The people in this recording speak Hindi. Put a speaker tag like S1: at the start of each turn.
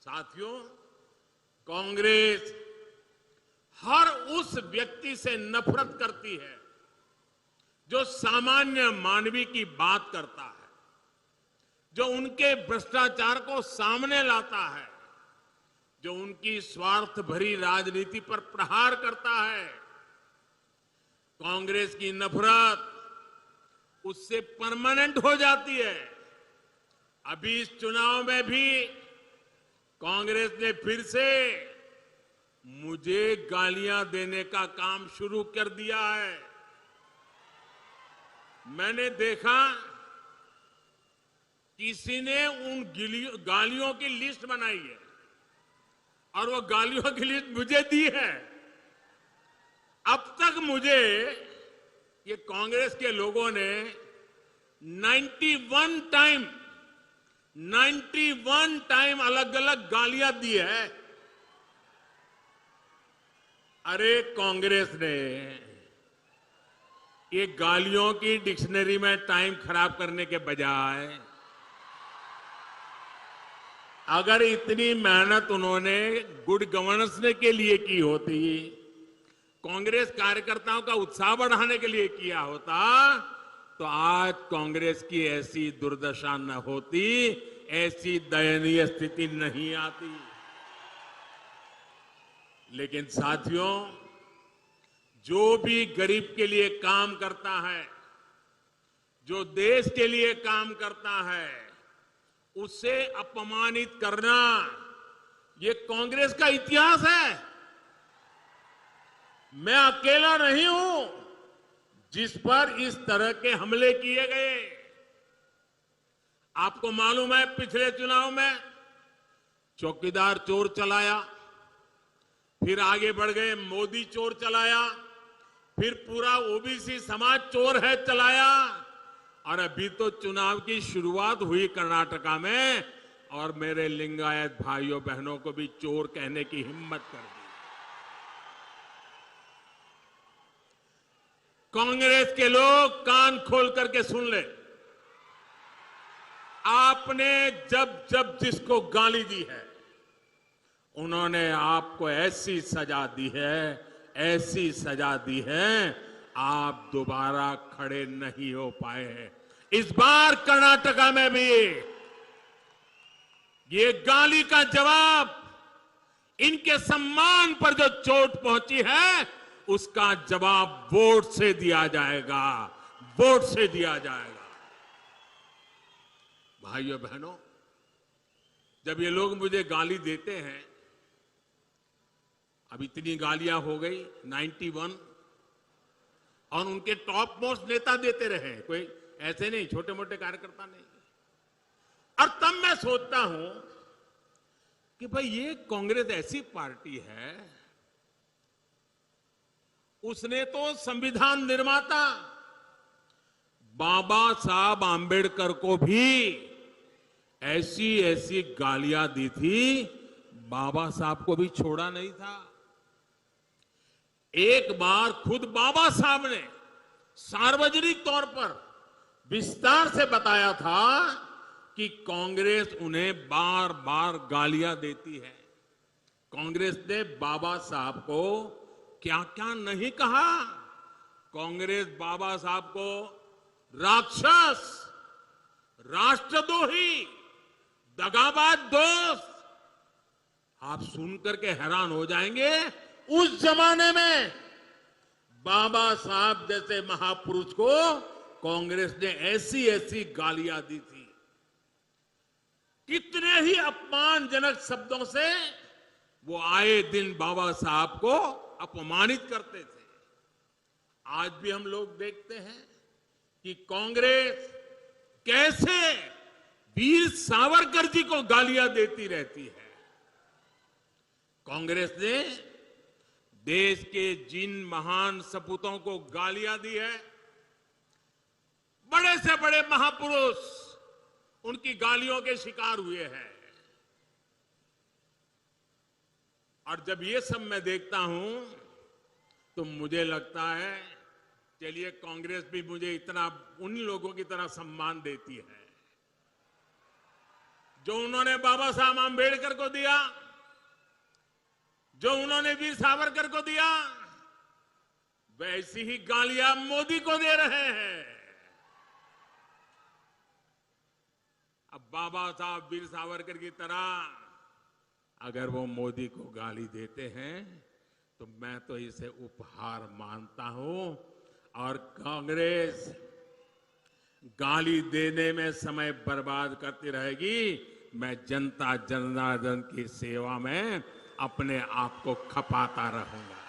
S1: साथियों, कांग्रेस हर उस व्यक्ति से नफरत करती है जो सामान्य मानवी की बात करता है, जो उनके भ्रष्टाचार को सामने लाता है, जो उनकी स्वार्थ भरी राजनीति पर प्रहार करता है। कांग्रेस की नफरत उससे परमानेंट हो जाती है। अभी इस चुनाव में भी कांग्रेस ने फिर से मुझे गालियां देने का काम शुरू कर दिया है। मैंने देखा किसी ने उन गालियों की लिस्ट बनाई है और वो गालियों की लिस्ट मुझे दी है। अब तक मुझे ये कांग्रेस के लोगों ने 91 टाइम अलग अलग गालियां दी है। अरे कांग्रेस ने ये गालियों की डिक्शनरी में टाइम खराब करने के बजाय अगर इतनी मेहनत उन्होंने गुड गवर्नेंस के लिए की होती, कांग्रेस कार्यकर्ताओं का उत्साह बढ़ाने के लिए किया होता, तो आज कांग्रेस की ऐसी दुर्दशा न होती, ऐसी दयनीय स्थिति नहीं आती। लेकिन साथियों, जो भी गरीब के लिए काम करता है, जो देश के लिए काम करता है, उसे अपमानित करना ये कांग्रेस का इतिहास है। मैं अकेला नहीं हूं जिस पर इस तरह के हमले किए गए। आपको मालूम है, पिछले चुनाव में चौकीदार चोर चलाया, फिर आगे बढ़ गए मोदी चोर चलाया, फिर पूरा ओबीसी समाज चोर है चलाया, और अभी तो चुनाव की शुरुआत हुई कर्नाटका में और मेरे लिंगायत भाइयों बहनों को भी चोर कहने की हिम्मत कर दी। कांग्रेस के लोग कान खोल करके सुन ले, आपने जब जब जिसको गाली दी है, उन्होंने आपको ऐसी सजा दी है, ऐसी सजा दी है, आप दोबारा खड़े नहीं हो पाए हैं। इस बार कर्नाटका में भी ये गाली का जवाब, इनके सम्मान पर जो चोट पहुंची है, उसका जवाब वोट से दिया जाएगा, वोट से दिया जाएगा। भाइयों बहनों, जब ये लोग मुझे गाली देते हैं, अब इतनी गालियां हो गई 91, और उनके टॉप मोस्ट नेता देते रहे, कोई ऐसे नहीं, छोटे मोटे कार्यकर्ता नहीं। और तब मैं सोचता हूं कि भाई ये कांग्रेस ऐसी पार्टी है, उसने तो संविधान निर्माता बाबा साहब आंबेडकर को भी ऐसी ऐसी गालियां दी थी, बाबा साहब को भी छोड़ा नहीं था। एक बार खुद बाबा साहब ने सार्वजनिक तौर पर विस्तार से बताया था कि कांग्रेस उन्हें बार बार गालियां देती है। कांग्रेस ने बाबा साहब को क्या क्या नहीं कहा। कांग्रेस बाबा साहब को राक्षस, राष्ट्रद्रोही, दगाबाज दोस्त, आप सुनकर के हैरान हो जाएंगे। उस जमाने में बाबा साहब जैसे महापुरुष को कांग्रेस ने ऐसी ऐसी गालियां दी थी। कितने ही अपमानजनक शब्दों से वो आए दिन बाबा साहब को अपमानित करते थे। आज भी हम लोग देखते हैं कि कांग्रेस कैसे वीर सावरकर जी को गालियां देती रहती है। कांग्रेस ने देश के जिन महान सपूतों को गालियां दी है, बड़े से बड़े महापुरुष उनकी गालियों के शिकार हुए हैं। और जब ये सब मैं देखता हूं तो मुझे लगता है, चलिए कांग्रेस भी मुझे इतना उन लोगों की तरह सम्मान देती है जो उन्होंने बाबा साहब आंबेडकर को दिया, जो उन्होंने वीर सावरकर को दिया, वैसी ही गालियां मोदी को दे रहे हैं। अब बाबा साहब वीर सावरकर की तरह अगर वो मोदी को गाली देते हैं तो मैं तो इसे उपहार मानता हूं। और कांग्रेस गाली देने में समय बर्बाद करती रहेगी, मैं जनता जनार्दन की सेवा में अपने आप को खपाता रहूंगा।